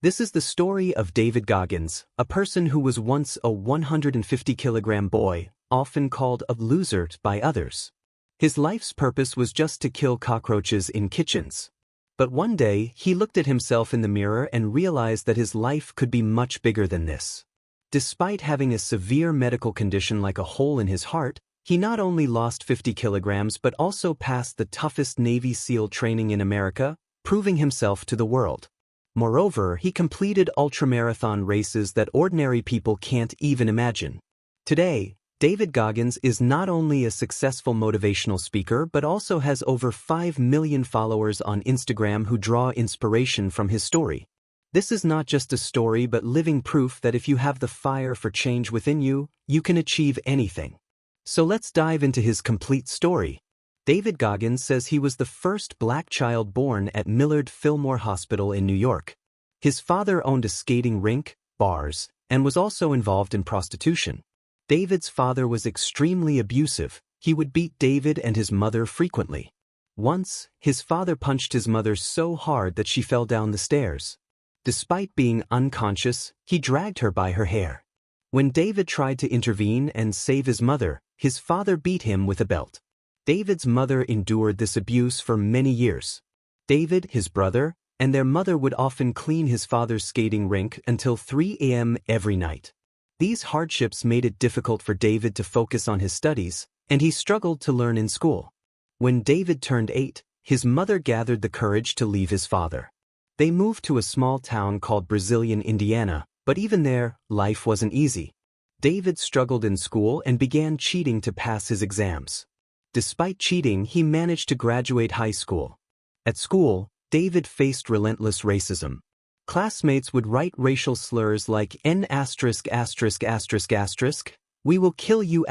This is the story of David Goggins, a person who was once a 150-kilogram boy, often called a loser by others. His life's purpose was just to kill cockroaches in kitchens. But one day, he looked at himself in the mirror and realized that his life could be much bigger than this. Despite having a severe medical condition like a hole in his heart, he not only lost 50 kilograms but also passed the toughest Navy SEAL training in America, proving himself to the world. Moreover, he completed ultramarathon races that ordinary people can't even imagine. Today, David Goggins is not only a successful motivational speaker but also has over 5 million followers on Instagram who draw inspiration from his story. This is not just a story but living proof that if you have the fire for change within you, you can achieve anything. So let's dive into his complete story. David Goggins says he was the first black child born at Millard Fillmore Hospital in New York. His father owned a skating rink, bars, and was also involved in prostitution. David's father was extremely abusive. He would beat David and his mother frequently. Once, his father punched his mother so hard that she fell down the stairs. Despite being unconscious, he dragged her by her hair. When David tried to intervene and save his mother, his father beat him with a belt. David's mother endured this abuse for many years. David, his brother, and their mother would often clean his father's skating rink until 3 a.m. every night. These hardships made it difficult for David to focus on his studies, and he struggled to learn in school. When David turned 8, his mother gathered the courage to leave his father. They moved to a small town called Brazilian, Indiana, but even there, life wasn't easy. David struggled in school and began cheating to pass his exams. Despite cheating, he managed to graduate high school. At school, David faced relentless racism. Classmates would write racial slurs like N*********, we will kill you**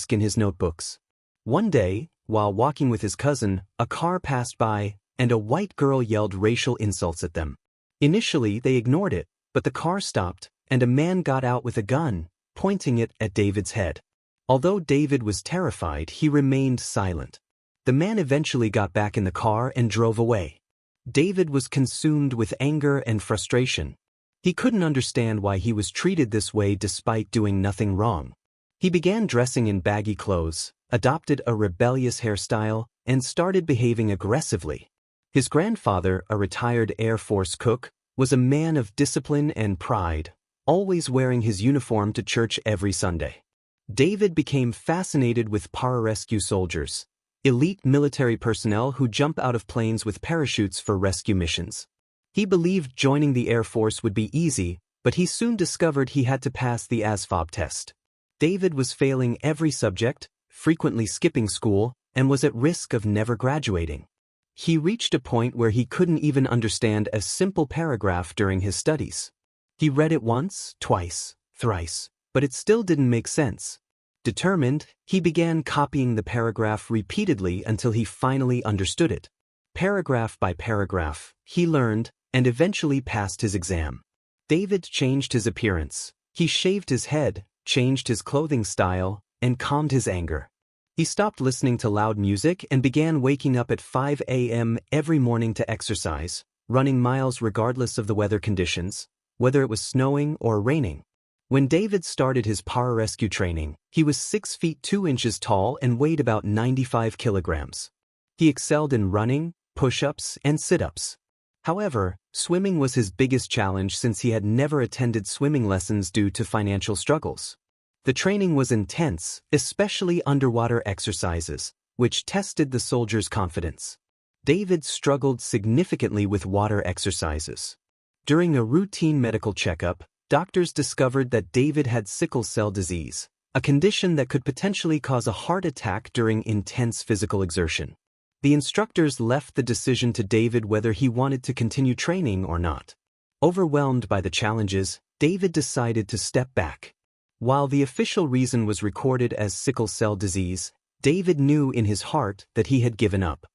in his notebooks. One day, while walking with his cousin, a car passed by, and a white girl yelled racial insults at them. Initially, they ignored it, but the car stopped, and a man got out with a gun, pointing it at David's head. Although David was terrified, he remained silent. The man eventually got back in the car and drove away. David was consumed with anger and frustration. He couldn't understand why he was treated this way despite doing nothing wrong. He began dressing in baggy clothes, adopted a rebellious hairstyle, and started behaving aggressively. His grandfather, a retired Air Force cook, was a man of discipline and pride, always wearing his uniform to church every Sunday. David became fascinated with pararescue soldiers, elite military personnel who jump out of planes with parachutes for rescue missions. He believed joining the Air Force would be easy, but he soon discovered he had to pass the ASVAB test. David was failing every subject, frequently skipping school, and was at risk of never graduating. He reached a point where he couldn't even understand a simple paragraph during his studies. He read it once, twice, thrice, but it still didn't make sense. Determined, he began copying the paragraph repeatedly until he finally understood it. Paragraph by paragraph, he learned, and eventually passed his exam. David changed his appearance. He shaved his head, changed his clothing style, and calmed his anger. He stopped listening to loud music and began waking up at 5 a.m. every morning to exercise, running miles regardless of the weather conditions, whether it was snowing or raining. When David started his pararescue training, he was 6 feet 2 inches tall and weighed about 95 kilograms. He excelled in running, push-ups, and sit-ups. However, swimming was his biggest challenge since he had never attended swimming lessons due to financial struggles. The training was intense, especially underwater exercises, which tested the soldier's confidence. David struggled significantly with water exercises. During a routine medical checkup, doctors discovered that David had sickle cell disease, a condition that could potentially cause a heart attack during intense physical exertion. The instructors left the decision to David whether he wanted to continue training or not. Overwhelmed by the challenges, David decided to step back. While the official reason was recorded as sickle cell disease, David knew in his heart that he had given up.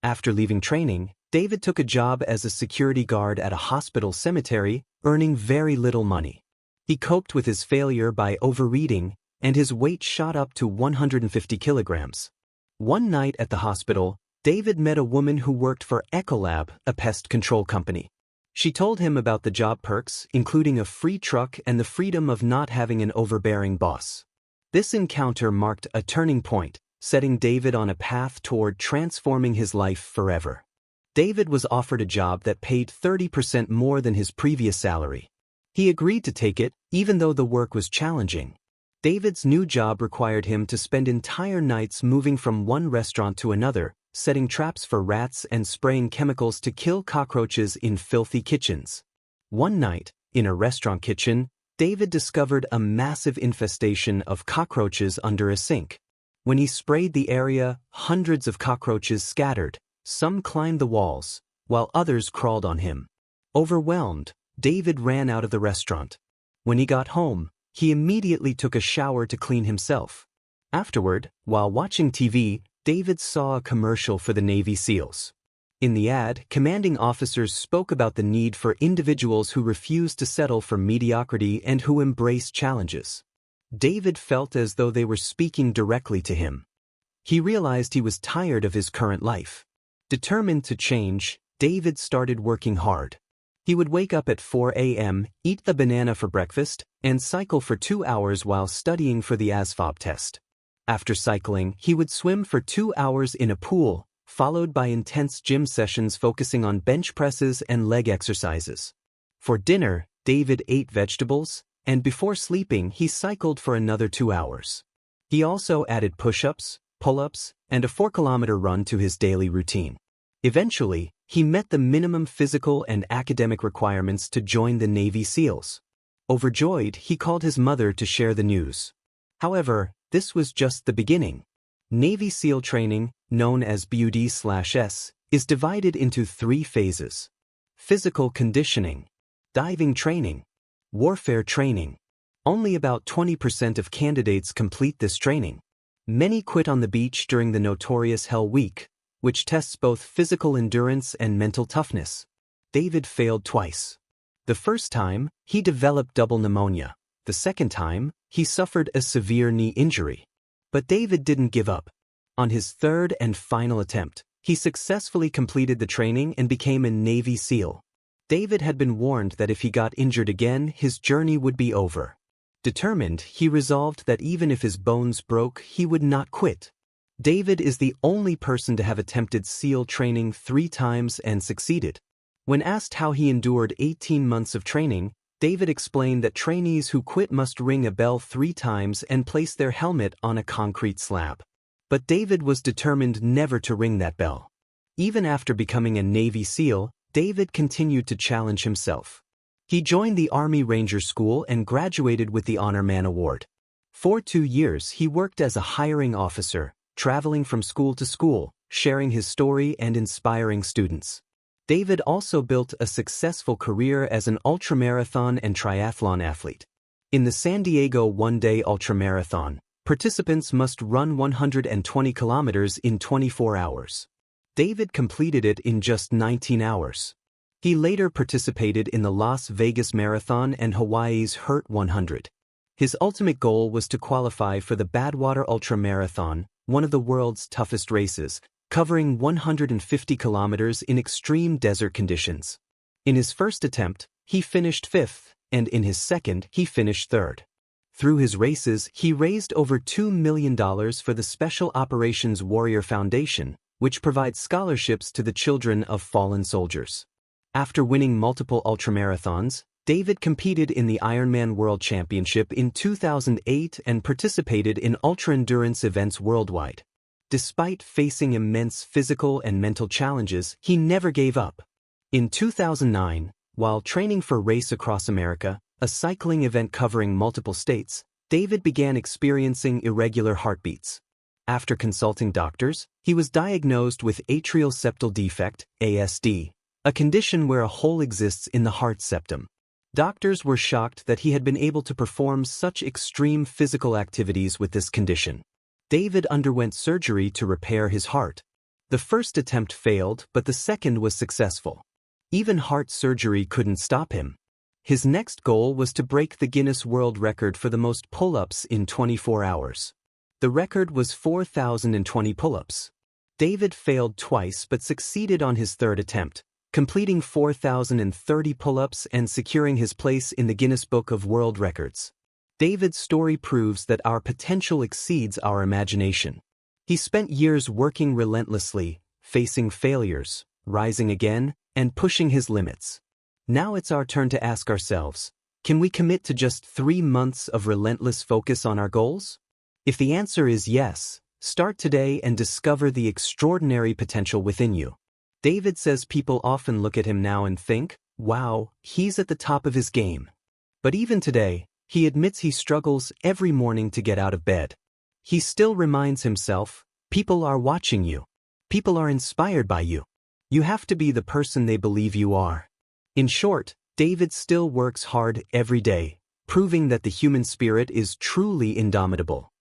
After leaving training, David took a job as a security guard at a hospital cemetery, earning very little money. He coped with his failure by overeating, and his weight shot up to 150 kilograms. One night at the hospital, David met a woman who worked for Ecolab, a pest control company. She told him about the job perks, including a free truck and the freedom of not having an overbearing boss. This encounter marked a turning point, setting David on a path toward transforming his life forever. David was offered a job that paid 30% more than his previous salary. He agreed to take it, even though the work was challenging. David's new job required him to spend entire nights moving from one restaurant to another, setting traps for rats and spraying chemicals to kill cockroaches in filthy kitchens. One night, in a restaurant kitchen, David discovered a massive infestation of cockroaches under a sink. When he sprayed the area, hundreds of cockroaches scattered. Some climbed the walls, while others crawled on him. Overwhelmed, David ran out of the restaurant. When he got home, he immediately took a shower to clean himself. Afterward, while watching TV, David saw a commercial for the Navy SEALs. In the ad, commanding officers spoke about the need for individuals who refuse to settle for mediocrity and who embrace challenges. David felt as though they were speaking directly to him. He realized he was tired of his current life. Determined to change, David started working hard. He would wake up at 4 a.m., eat a banana for breakfast, and cycle for 2 hours while studying for the ASVAB test. After cycling, he would swim for 2 hours in a pool, followed by intense gym sessions focusing on bench presses and leg exercises. For dinner, David ate vegetables, and before sleeping he cycled for another 2 hours. He also added push-ups, pull-ups, and a 4-kilometer run to his daily routine. Eventually, he met the minimum physical and academic requirements to join the Navy SEALs. Overjoyed, he called his mother to share the news. However, this was just the beginning. Navy SEAL training, known as BUD/S, is divided into 3 phases: physical conditioning, diving training, warfare training. Only about 20% of candidates complete this training. Many quit on the beach during the notorious Hell Week, which tests both physical endurance and mental toughness. David failed twice. The first time, he developed double pneumonia. The second time, he suffered a severe knee injury. But David didn't give up. On his third and final attempt, he successfully completed the training and became a Navy SEAL. David had been warned that if he got injured again, his journey would be over. Determined, he resolved that even if his bones broke, he would not quit. David is the only person to have attempted SEAL training 3 times and succeeded. When asked how he endured 18 months of training, David explained that trainees who quit must ring a bell 3 times and place their helmet on a concrete slab. But David was determined never to ring that bell. Even after becoming a Navy SEAL, David continued to challenge himself. He joined the Army Ranger School and graduated with the Honor Man Award. For 2 years, he worked as a hiring officer, traveling from school to school, sharing his story and inspiring students. David also built a successful career as an ultramarathon and triathlon athlete. In the San Diego one-day ultramarathon, participants must run 120 kilometers in 24 hours. David completed it in just 19 hours. He later participated in the Las Vegas Marathon and Hawaii's Hurt 100. His ultimate goal was to qualify for the Badwater Ultramarathon, one of the world's toughest races, covering 150 kilometers in extreme desert conditions. In his first attempt, he finished 5th, and in his second, he finished 3rd. Through his races, he raised over $2 million for the Special Operations Warrior Foundation, which provides scholarships to the children of fallen soldiers. After winning multiple ultramarathons, David competed in the Ironman World Championship in 2008 and participated in ultra-endurance events worldwide. Despite facing immense physical and mental challenges, he never gave up. In 2009, while training for Race Across America, a cycling event covering multiple states, David began experiencing irregular heartbeats. After consulting doctors, he was diagnosed with atrial septal defect, ASD, a condition where a hole exists in the heart septum. Doctors were shocked that he had been able to perform such extreme physical activities with this condition. David underwent surgery to repair his heart. The first attempt failed, but the second was successful. Even heart surgery couldn't stop him. His next goal was to break the Guinness World Record for the most pull-ups in 24 hours. The record was 4,020 pull-ups. David failed twice but succeeded on his third attempt, completing 4,030 pull-ups and securing his place in the Guinness Book of World Records. David's story proves that our potential exceeds our imagination. He spent years working relentlessly, facing failures, rising again, and pushing his limits. Now it's our turn to ask ourselves, can we commit to just 3 months of relentless focus on our goals? If the answer is yes, start today and discover the extraordinary potential within you. David says people often look at him now and think, wow, he's at the top of his game. But even today, he admits he struggles every morning to get out of bed. He still reminds himself, people are watching you. People are inspired by you. You have to be the person they believe you are. In short, David still works hard every day, proving that the human spirit is truly indomitable.